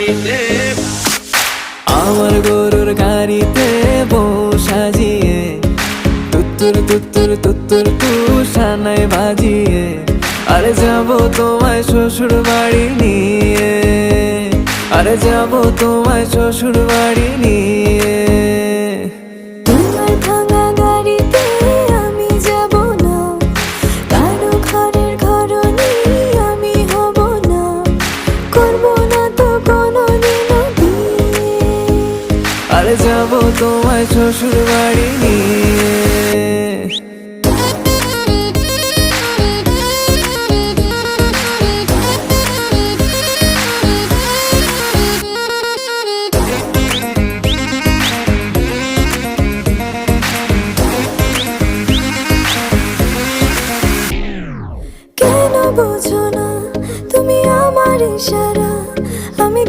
গাড়িতে, আমার গরুর গাড়িতে বউ সাজিয়ে তুত্তুর তুত্তুর তুত্তুর তুষানায় বাজিয়ে আরে যাবো তোমায় শ্বশুর বাড়ি নিয়ে, আরে যাবো তোমায় শ্বশুর বাড়ি নিয়ে। তোমার ভাঙা গাড়িতে আমি যাব না, কারো ঘরের ঘরনি আমি হব না, করব না তো কোনোদিনও বিয়ে। আরে যাবো তোমায় শ্বশুর বাড়ি নিয়ে।